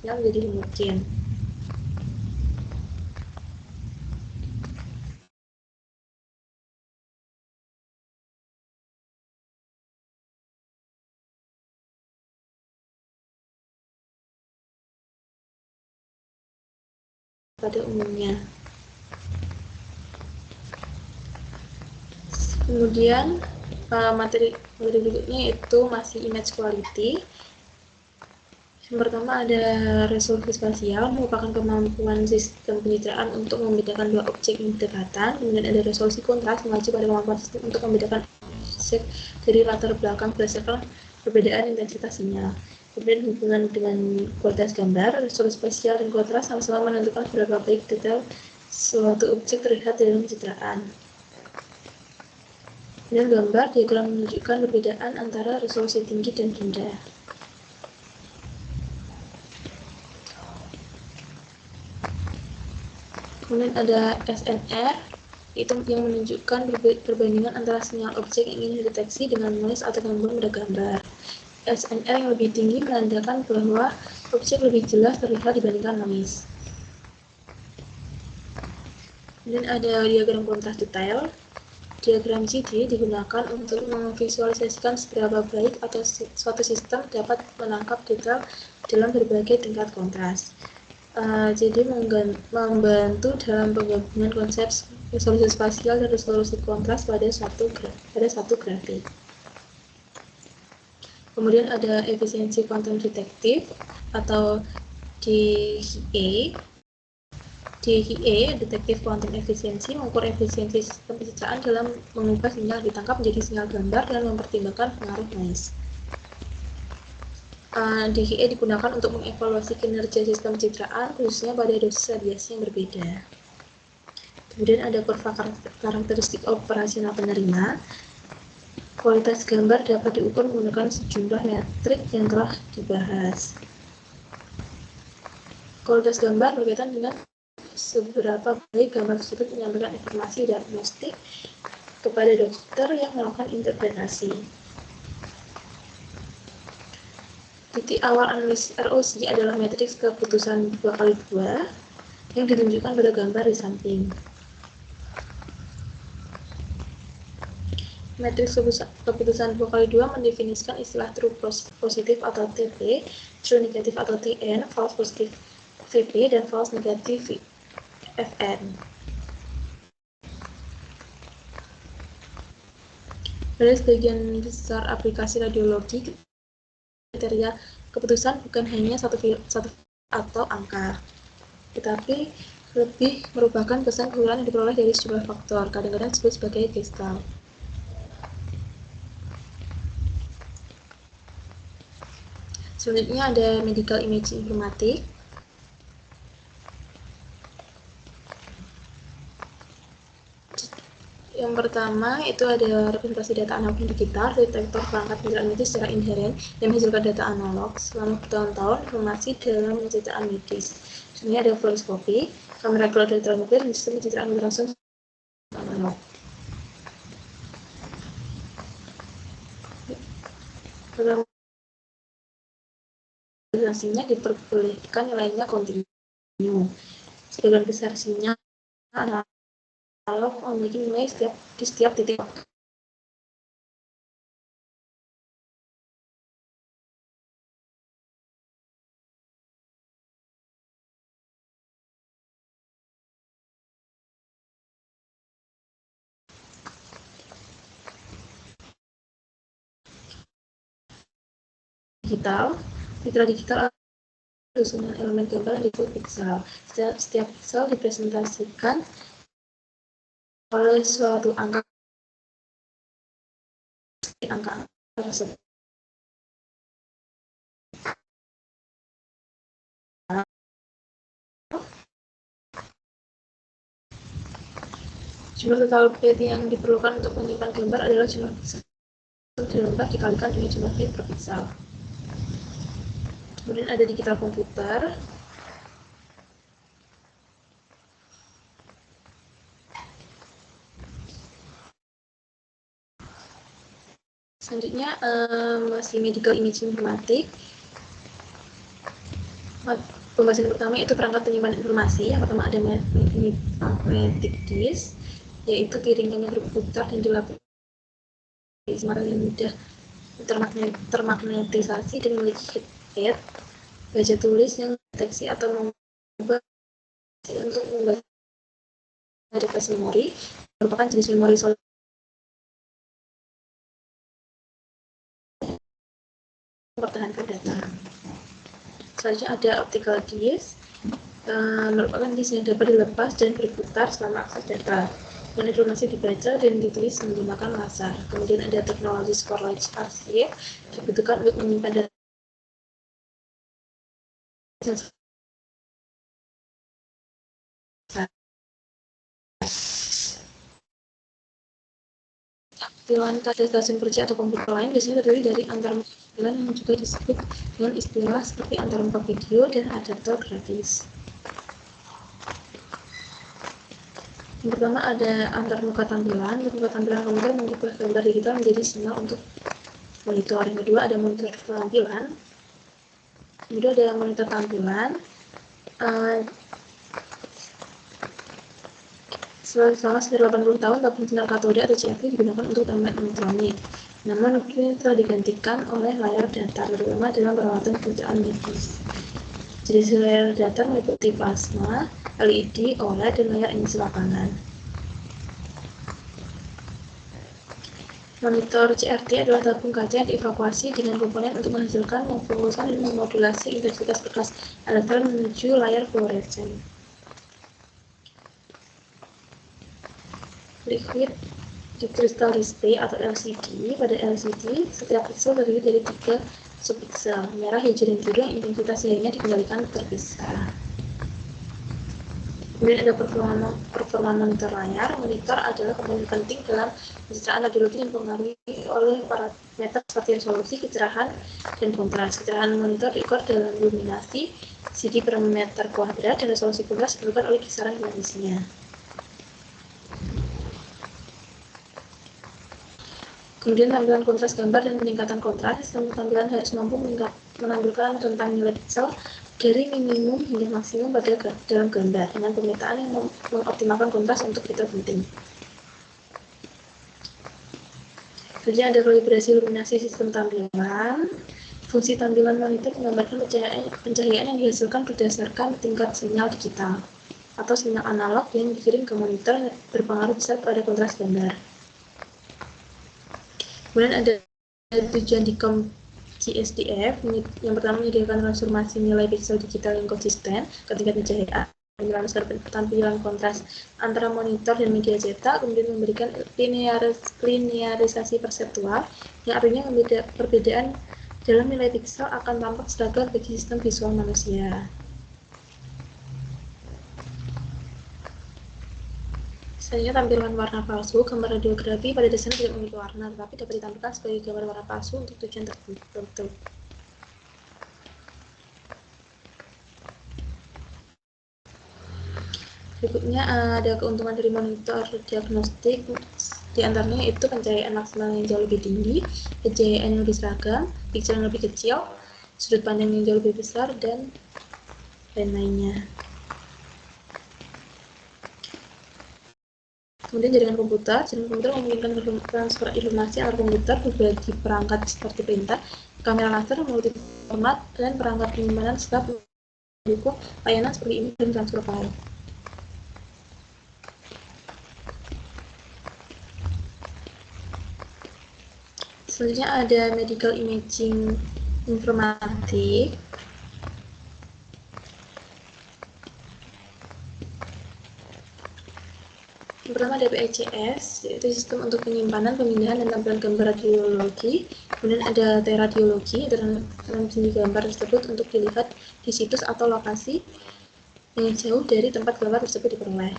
menjadi mungkin. Pada umumnya. Kemudian materi berikutnya itu masih image quality. Yang pertama ada resolusi spasial, merupakan kemampuan sistem pencitraan untuk membedakan dua objek yang berdekatan. Kemudian ada resolusi kontras, mengacu pada kemampuan sistem untuk membedakan objek dari latar belakang berdasarkan perbedaan intensitas sinyal. Kemudian hubungan dengan kualitas gambar, resolusi spasial dan kontras sama-sama menentukan seberapa baik detail suatu objek terlihat dalam pencitraan. Kemudian gambar diagram menunjukkan perbedaan antara resolusi tinggi dan rendah. Kemudian ada SNR, itu yang menunjukkan perbandingan antara sinyal objek yang ingin dideteksi dengan noise atau gangguan pada gambar. SNR yang lebih tinggi menandakan bahwa objek lebih jelas terlihat dibandingkan noise. Kemudian ada diagram kontras detail. Diagram CD digunakan untuk memvisualisasikan seberapa baik atau suatu sistem dapat menangkap detail dalam berbagai tingkat kontras. Jadi membantu dalam penggabungan konsep resolusi spasial dan resolusi kontras pada satu grafik. Kemudian ada efisiensi quantum detektif atau DQA. DQA, detektif quantum efisiensi, mengukur efisiensi sistem pencitraan dalam mengubah sinyal ditangkap menjadi sinyal gambar dan mempertimbangkan pengaruh noise. DQA digunakan untuk mengevaluasi kinerja sistem pencitraan, khususnya pada dosis radiasi yang berbeda. Kemudian ada kurva karakteristik operasional penerima. Kualitas gambar dapat diukur menggunakan sejumlah metrik yang telah dibahas. Kualitas gambar berkaitan dengan seberapa baik gambar tersebut menyampaikan informasi diagnostik kepada dokter yang melakukan interpretasi. Titik awal analisis ROC adalah matriks keputusan 2x2 yang ditunjukkan pada gambar di samping. Matriks keputusan 2x2 mendefinisikan istilah true positif atau TP, true negatif atau TN, false positif VP, dan false negatif FN. Pada sebagian besar aplikasi radiologi, kriteria keputusan bukan hanya satu atau angka, tetapi lebih merupakan pesan kesimpulan yang diperoleh dari sejumlah faktor, kadang-kadang disebut sebagai gestalt. Selanjutnya ada medical imaging informatik. Yang pertama itu ada representasi data analog dan digital. Detektor perangkat pencitraan medis secara inheren yang menghasilkan data analog. Selama bertahun-tahun, informasi dalam pencitraan medis. Contohnya ada fluoroskopi, kamera gelar ultraviolet, dan sistem pencitraan ultrasound analog. Sinyal diperbolehkan nilainya kontinu. Sebagian besar sinyal analog memiliki nilai di setiap titik waktu. Citra digital susunan elemen gambar disebut pixel. Setiap pixel dipresentasikan oleh suatu angka tersebut. Jumlah total bit yang diperlukan untuk menyimpan gambar adalah jumlah pixel di lembar dikalikan dengan jumlah bit per pixel. Kemudian ada digital komputer. Selanjutnya masih medical imaging informatik. Pembahasan pertama itu perangkat penyimpan informasi. Yang pertama ada magnetic disk, yaitu piringan yang berputar dan dilapisi semarang yang mudah termagnetisasi dan memiliki head baca tulis yang deteksi atau mengubah untuk membaca device memori, merupakan jenis memori solid mempertahankan data. Selanjutnya ada optical disk, merupakan disk yang dapat dilepas dan berputar selama akses data. Dan informasi dibaca dan ditulis menggunakan laser. Kemudian ada teknologi storage archive, dibutuhkan untuk menyimpan data tampilan pada stasiun kerja atau komputer lain biasanya terdiri dari antarmuka tampilan yang juga disebut dengan istilah seperti antarmuka video dan adaptor grafis. Yang pertama ada antarmuka tampilan. Antarmuka tampilan komputer mengubah gambar digital menjadi sinyal untuk monitor. Yang kedua ada monitor tampilan. Kemudian ada monitor tampilan. Selama sekitar 80 tahun, tabung sinar katode atau CRT digunakan untuk tampilan elektronik. Namun, kini telah digantikan oleh layar datar, terutama dalam perawatan pekerjaan medis. Jenis layar datar meliputi plasma, LED, OLED, dan layar emisi lapangan. Monitor CRT adalah tabung kaca yang dievakuasi dengan komponen untuk menghasilkan, memfokuskan, dan memodulasi intensitas berkas elektron menuju layar fluoresen. Liquid crystal display atau LCD. Pada LCD, setiap pixel terdiri dari 3 subpixel, merah, hijau, dan biru yang intensitas cahayanya dikendalikan terpisah. Kemudian ada performa monitor layar. Monitor adalah komponen penting dalam pencitraan radiologi yang dipengaruhi oleh parameter seperti resolusi, kecerahan, dan kontras. Kecerahan monitor diukur dalam luminasi, CD per meter kuadrat, dan resolusi kontras ditentukan oleh kisaran dimensinya. Kemudian tampilan kontras gambar dan peningkatan kontras. Sistem tampilan harus mampu menampilkan rentang nilai pixel dari minimum hingga maksimum pada dalam gambar dengan pemetaan yang mengoptimalkan kontras untuk fitur penting. Selanjutnya ada kalibrasi luminasi sistem tampilan. Fungsi tampilan monitor menggambarkan pencahayaan yang dihasilkan berdasarkan tingkat sinyal digital atau sinyal analog yang dikirim ke monitor berpengaruh besar pada kontras gambar. Kemudian ada tujuan DICOM GSDF. Yang pertama menyediakan transformasi nilai pixel digital yang konsisten ke tingkat pencahayaan, menjelaskan tampilan kontras antara monitor dan media cetak, kemudian memberikan linearisasi perseptual, yang artinya perbedaan dalam nilai pixel akan tampak seragam bagi sistem visual manusia. Selanjutnya tampilan warna palsu. Gambar radiografi pada dasarnya tidak memiliki warna, tetapi dapat ditampilkan sebagai gambar warna palsu untuk tujuan tertentu. Berikutnya ada keuntungan dari monitor diagnostik, di antaranya itu pencahayaan maksimal yang jauh lebih tinggi, pencahayaan yang lebih seragam, pixel yang lebih kecil, sudut pandang yang jauh lebih besar, dan lain-lainnya. Kemudian jaringan komputer memungkinkan transfer informasi antar komputer berbagi perangkat seperti printer, kamera laser, multi-format, dan perangkat penyimpanan serta mendukung layanan seperti email dan transfer file. Selanjutnya ada medical imaging informatik. Yang pertama ada PECS, yaitu sistem untuk penyimpanan, pemindahan, dan tampilan gambar radiologi. Kemudian ada teradiologi, transmisi gambar tersebut untuk dilihat di situs atau lokasi yang jauh dari tempat gambar tersebut diperoleh.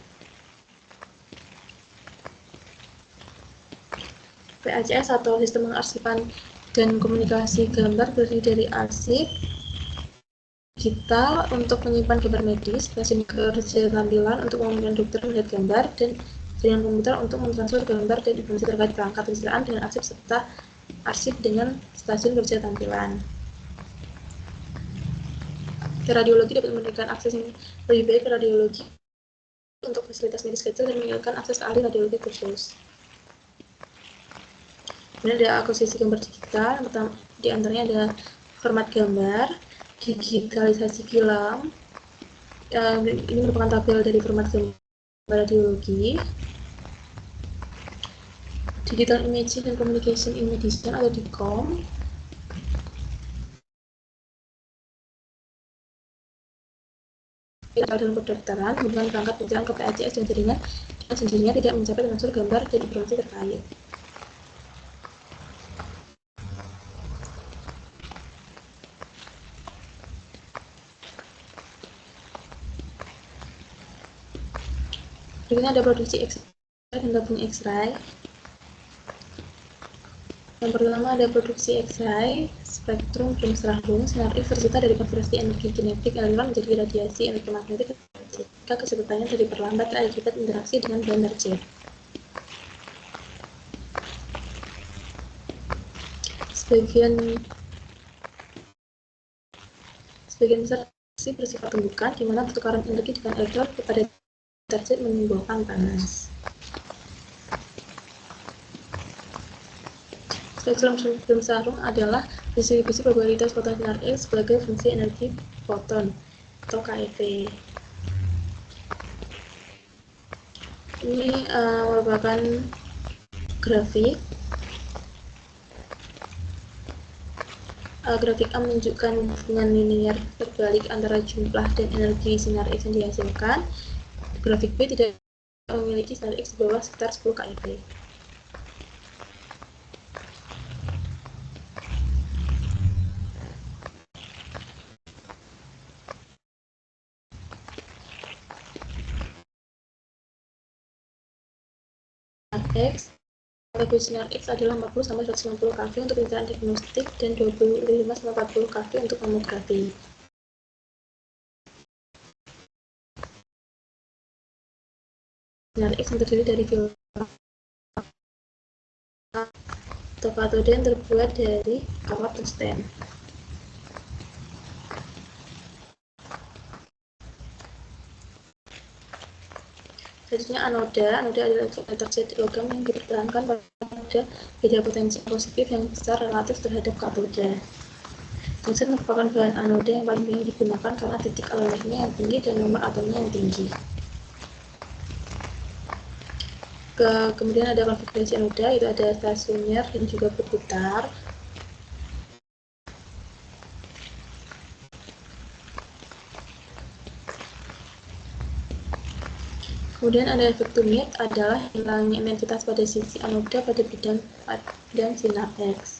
PACS atau sistem pengarsipan dan komunikasi gambar terdiri dari arsip digital untuk menyimpan gambar medis, stasiun kerja tampilan untuk memungkinkan dokter melihat gambar, dan jaringan komputer untuk mentransfer gambar dan informasi terkait perangkat pencitraan dengan arsip serta arsip dengan stasiun kerja tampilan. Radiologi dapat memberikan akses yang lebih baik ke radiologi untuk fasilitas medis kecil dan meningkatkan akses ke ahli radiologi khusus. Kemudian ada akuisisi gambar digital. Yang pertama di antaranya ada format gambar, digitalisasi film. Ini merupakan tabel dari format gambar radiologi. Digital Imaging and Communication in Medicine atau DICOM. Dalam kedokteran, hubungan perangkat berjalan ke PACS dan jaringan dengan sendirinya tidak mencapai transfer gambar dan informasi terkait. Berikutnya ada produksi X-ray dan gabung X-ray. Yang pertama ada produksi X-ray, spektrum Bremsstrahlung, sinar X tercipta dari konversi energi kinetik elektron menjadi radiasi elektromagnetik ketika kecepatannya diperlambat akibat interaksi dengan bahan target. Sebagian besar reaksi bersifat tumbukan, di mana pertukaran energi dengan elektron kepada target menimbulkan panas. Spektrum Bremsstrahlung adalah distribusi probabilitas foton sinar X sebagai fungsi energi foton atau KeV. Ini merupakan grafik. Grafik A menunjukkan hubungan linear terbalik antara jumlah dan energi sinar X yang dihasilkan. Grafik B tidak memiliki sinar X di bawah sekitar 10 keV. X, frekuensi sinar X adalah 40–190 kV untuk pencarian diagnostik dan 25–40 kV untuk mamografi. Sinar X yang terdiri dari film atau katode yang terbuat dari kawat tungsten. Selanjutnya anoda adalah target logam yang dipertahankan pada beda potensi positif yang besar relatif terhadap katoda. Tungsten merupakan bahan anoda yang paling banyak digunakan karena titik alurnya yang tinggi dan nomor atomnya yang tinggi. Kemudian ada konfigurasi anoda, itu ada stasioner dan juga berputar. Kemudian ada efek tumit, adalah hilangnya intensitas pada sisi anoda pada bidang sinar X.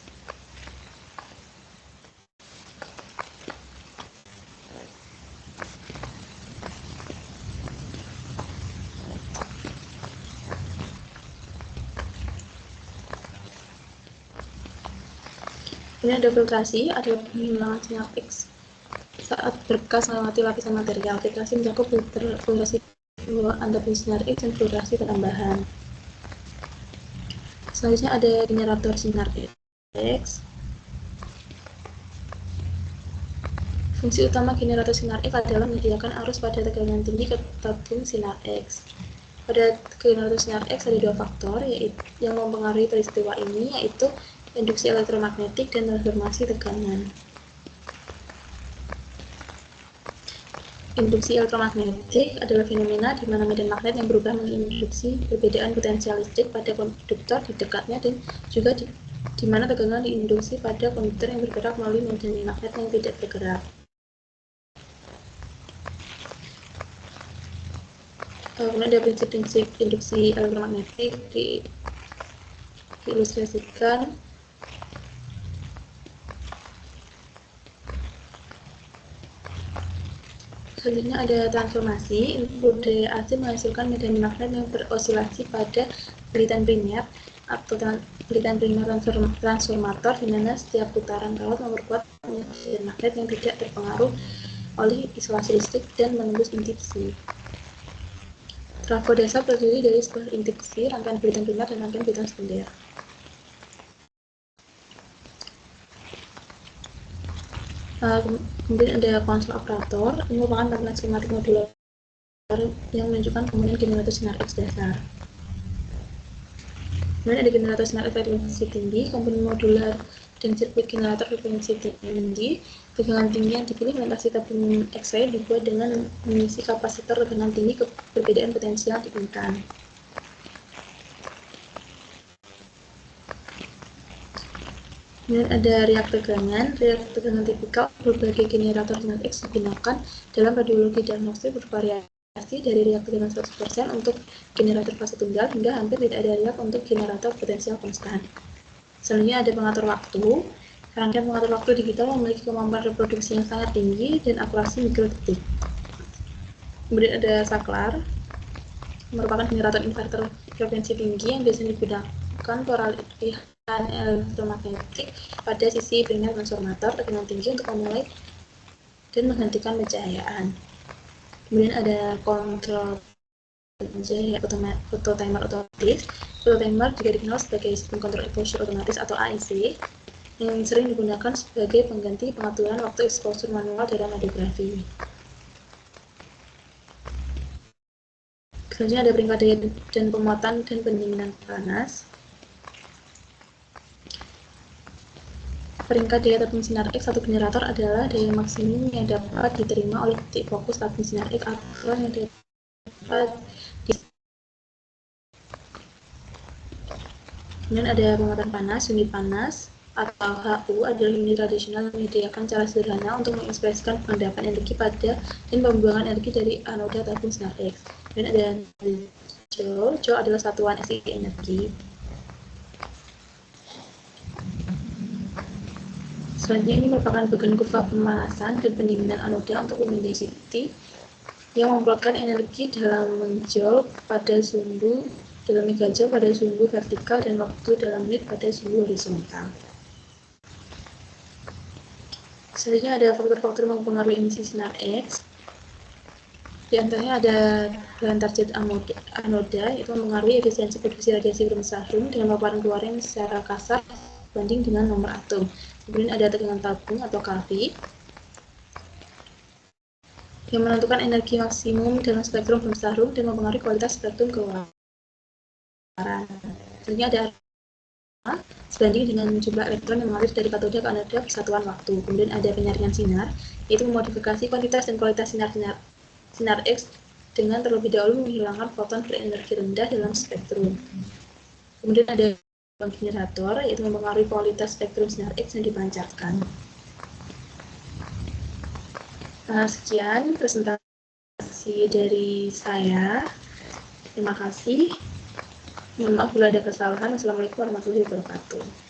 Kemudian ada filtrasi, adalah penghilangan sinar X saat berkas melewati lapisan material. Filtrasi mencakup filtrasi antara sinar X dan filtrasi tambahan. Selanjutnya ada generator sinar X. Fungsi utama generator sinar X adalah menyediakan arus pada tegangan tinggi ke tabung sinar X. Pada generator sinar X ada dua faktor yang mempengaruhi peristiwa ini, yaitu induksi elektromagnetik dan transformasi tegangan. Induksi elektromagnetik adalah fenomena di mana medan magnet yang berubah menginduksi perbedaan potensial listrik pada konduktor di dekatnya dan juga di mana tegangan diinduksi pada konduktor yang bergerak melalui medan magnet yang tidak bergerak. Kemudian ada prinsip-prinsip induksi elektromagnetik diilustrasikan. Selanjutnya ada transformasi. Input daya AC menghasilkan medan magnet yang berosilasi pada pelitan primer atau pelitan primer transformator, di mana setiap putaran kawat memperkuat medan magnet yang tidak terpengaruh oleh isolasi listrik dan menembus inti besi. Trafo dasar terdiri dari sebuah inti besi, rangkaian pelitan primer, dan rangkaian pelitan sekunder. Kemudian ada konsol operator, ini merupakan tampilan skematik modular yang menunjukkan komponen generator sinar X dasar. Kemudian ada generator sinar X frekuensi tinggi, komponen modular dan sirkuit generator frekuensi tinggi. Tegangan tinggi yang dipilih melintasi tabung X-ray dibuat dengan mengisi kapasitor tegangan tinggi ke perbedaan potensial diinginkan. Kemudian ada riak tegangan. Riak tegangan tipikal berbagai generator sinar X digunakan dalam radiologi diagnostik bervariasi dari riak tegangan 100% untuk generator fase tunggal hingga hampir tidak ada riak untuk generator potensial konstan. Selanjutnya ada pengatur waktu. Rangkaian pengatur waktu digital memiliki kemampuan reproduksi yang sangat tinggi dan akurasi mikrodetik. Kemudian ada saklar, merupakan generator inverter frekuensi tinggi yang biasanya digunakan peralihan elektromagnetik pada sisi primer transformator tegangan tinggi untuk memulai dan menghentikan pencahayaan. Kemudian ada kontrol auto timer otomatis. Auto timer juga dikenal sebagai sistem kontrol exposure otomatis atau AEC yang sering digunakan sebagai pengganti pengaturan waktu exposure manual dalam radiografi. Selanjutnya ada peringkat daya dan pemuatan dan pendinginan panas. Peringkat daya tabung sinar X satu generator adalah daya maksimum yang dapat diterima oleh titik fokus tabung sinar X atau yang dapat Kemudian ada pemuatan panas. Unit panas atau HU adalah unit tradisional yang menyediakan cara sederhana untuk mengekspresikan pengendapan energi pada dan pembuangan energi dari anoda tabung sinar X. Dan ada Joule. Joule adalah satuan SI energi. Selanjutnya ini merupakan bagian kurva pemanasan dan pendinginan anoda untuk luminosity yang memplotkan energi dalam menjoule pada sumbu dalam megajoule pada sumbu vertikal dan waktu dalam menit pada sumbu horizontal. Selanjutnya ada faktor-faktor yang mempengaruhi emisi sinar X. Di antaranya ada bahan target anoda, itu mempengaruhi efisiensi produksi radiasi bermesahrum dengan paparan keluaran secara kasar banding dengan nomor atom. Kemudian ada tegangan tabung atau KV yang menentukan energi maksimum dalam spektrum bermesahrum dan mempengaruhi kualitas spektrum keluaran. Selanjutnya ada sebanding dengan jumlah elektron yang mengalir dari katoda ke anoda persatuan waktu. Kemudian ada penyaringan sinar, yaitu memodifikasi kuantitas dan kualitas sinar X dengan terlebih dahulu menghilangkan foton berenergi rendah dalam spektrum. Kemudian ada generator, yaitu mempengaruhi kualitas spektrum sinar X yang dipancarkan. Sekian presentasi dari saya. Terima kasih. Mohon maaf bila ada kesalahan. Assalamualaikum warahmatullahi wabarakatuh.